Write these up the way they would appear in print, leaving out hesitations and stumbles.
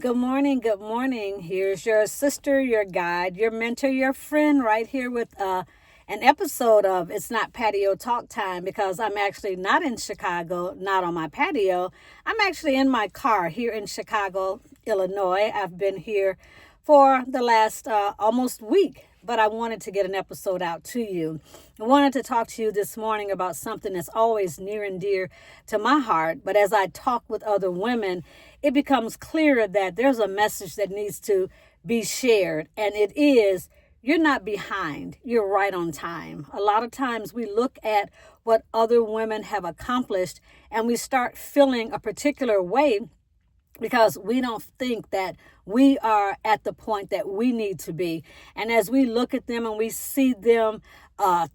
Good morning. Good morning. Here's your sister, your guide, your mentor, your friend right here with an episode of It's Not Patio Talk Time because I'm actually not in Chicago, not on my patio. I'm actually in my car here in Chicago, Illinois. I've been here for the last almost week, but I wanted to get an episode out to you. I wanted to talk to you this morning about something that's always near and dear to my heart. But as I talk with other women, it becomes clearer that there's a message that needs to be shared. And it is, you're not behind. You're right on time. A lot of times we look at what other women have accomplished and we start feeling a particular way because we don't think that we are at the point that we need to be. And as we look at them and we see them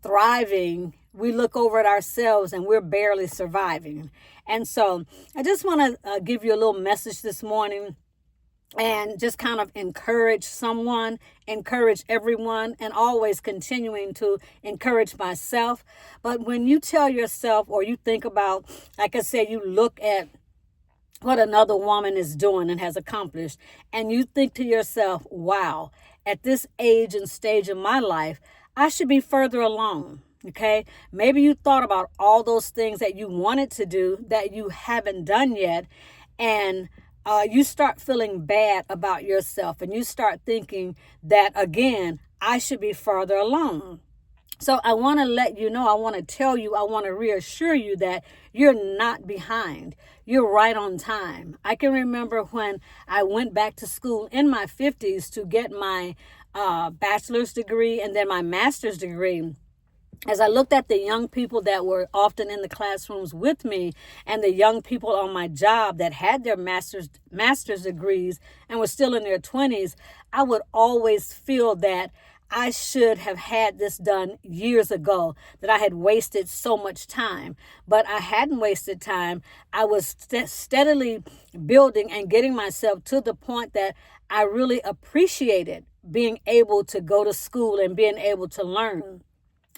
thriving, we look over at ourselves and we're barely surviving. And so I just want to give you a little message this morning and just kind of encourage someone, encourage everyone, and always continuing to encourage myself. But when you tell yourself or you think about, like I said, you look at what another woman is doing and has accomplished, and you think to yourself, wow, at this age and stage of my life, I should be further along. Okay, maybe you thought about all those things that you wanted to do that you haven't done yet, and you start feeling bad about yourself, and you start thinking that, again, I should be further along. So I want to let you know, I want to tell you, I want to reassure you that you're not behind. You're right on time. I can remember when I went back to school in my 50s to get my bachelor's degree and then my master's degree. As I looked at the young people that were often in the classrooms with me and the young people on my job that had their master's degrees and were still in their 20s, I would always feel that I should have had this done years ago, that I had wasted so much time. But I hadn't wasted time. I was steadily building and getting myself to the point that I really appreciated being able to go to school and being able to learn.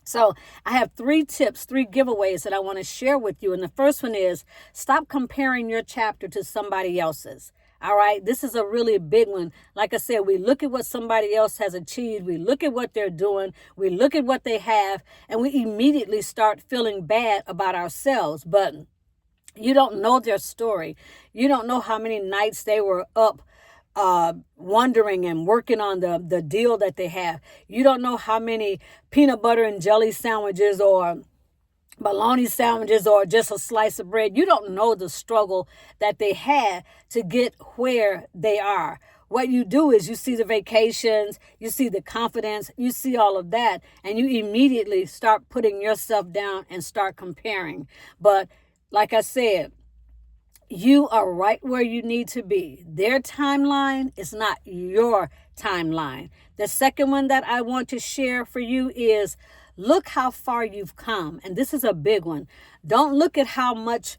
So I have 3 tips, 3 giveaways that I want to share with you. And the first one is stop comparing your chapter to somebody else's. All right, this is a really big one. Like I said, we look at what somebody else has achieved. We look at what they're doing. We look at what they have, and we immediately start feeling bad about ourselves. But you don't know their story. You don't know how many nights they were up wondering and working on the deal that they have. You don't know how many peanut butter and jelly sandwiches or bologna sandwiches or just a slice of bread. You don't know the struggle that they had to get where they are. What you do is you see the vacations, you see the confidence, you see all of that, and you immediately start putting yourself down and start comparing. But like I said, you are right where you need to be. Their timeline is not your timeline. The second one that I want to share for you is look how far you've come. And this is a big one. Don't look at how much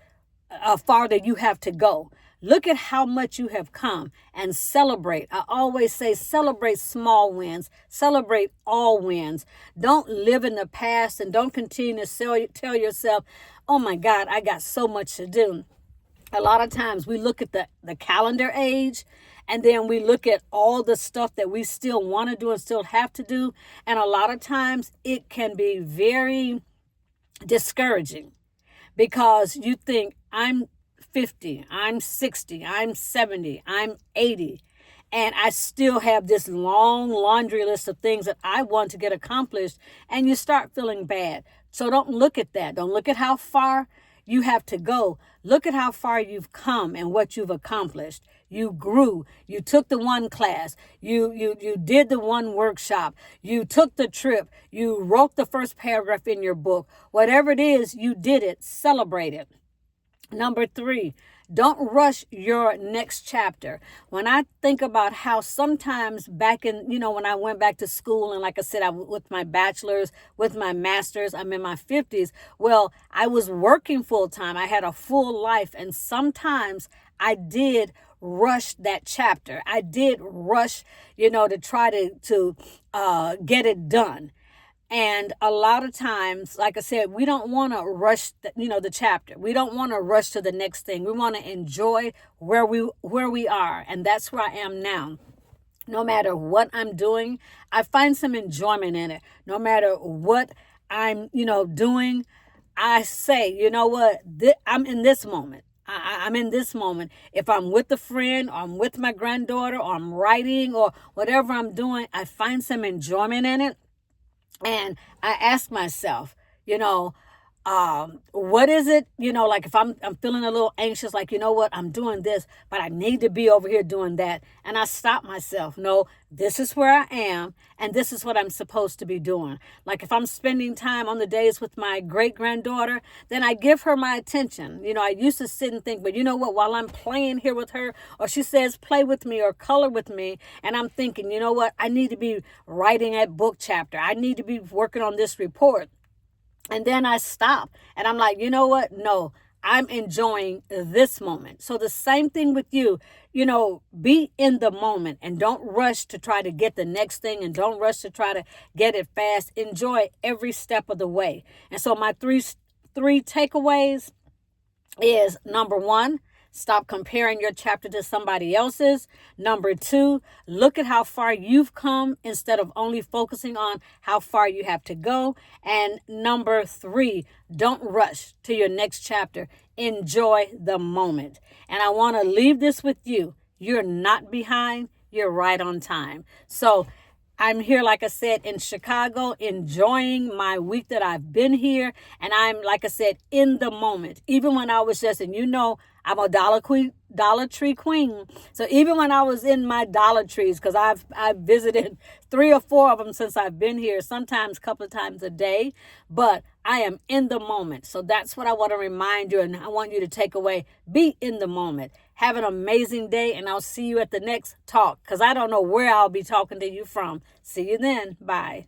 farther you have to go. Look at how much you have come and celebrate. I always say celebrate small wins, celebrate all wins. Don't live in the past and don't continue to tell yourself, oh my God, I got so much to do. A lot of times we look at the calendar age and then we look at all the stuff that we still want to do and still have to do. And a lot of times it can be very discouraging because you think I'm 50, I'm 60, I'm 70, I'm 80. And I still have this long laundry list of things that I want to get accomplished. And you start feeling bad. So don't look at that. Don't look at how far you have to go. Look at how far you've come and what you've accomplished. You grew. You took the one class. You did the one workshop. You took the trip. You wrote the first paragraph in your book. Whatever it is, you did it. Celebrate it. Number 3, don't rush your next chapter. When I think about how sometimes back in, when I went back to school and like I said, with my bachelor's, with my master's, I'm in my 50s. Well, I was working full time. I had a full life. And sometimes I did rush that chapter. I did rush, to try to get it done. And a lot of times, like I said, we don't want to rush, the chapter. We don't want to rush to the next thing. We want to enjoy where we are. And that's where I am now. No matter what I'm doing, I find some enjoyment in it. No matter what I'm, doing, I say, you know what, I'm in this moment. I'm in this moment. If I'm with a friend, or I'm with my granddaughter, or I'm writing, or whatever I'm doing, I find some enjoyment in it. And I ask myself, you know, what is it, like if I'm feeling a little anxious, like, you know what, I'm doing this, but I need to be over here doing that. And I stop myself. No, this is where I am, and this is what I'm supposed to be doing. Like if I'm spending time on the days with my great granddaughter, then I give her my attention. I used to sit and think, but you know what, while I'm playing here with her, or she says, play with me or color with me, and I'm thinking, you know what, I need to be writing that book chapter. I need to be working on this report. And then I stop and I'm like, you know what? No, I'm enjoying this moment. So the same thing with you, be in the moment and don't rush to try to get the next thing, and don't rush to try to get it fast. Enjoy every step of the way. And so my three takeaways is: number one, stop comparing your chapter to somebody else's. Number two, look at how far you've come instead of only focusing on how far you have to go. And number three, don't rush to your next chapter. Enjoy the moment. And I want to leave this with you. You're not behind. You're right on time. So I'm here, like I said, in Chicago, enjoying my week that I've been here. And I'm, like I said, in the moment. Even when I was just, and I'm a Dollar Tree queen. So even when I was in my Dollar Trees, because I've visited 3 or 4 of them since I've been here, sometimes a couple of times a day, but I am in the moment. So that's what I want to remind you, and I want you to take away. Be in the moment. Have an amazing day, and I'll see you at the next talk, because I don't know where I'll be talking to you from. See you then. Bye.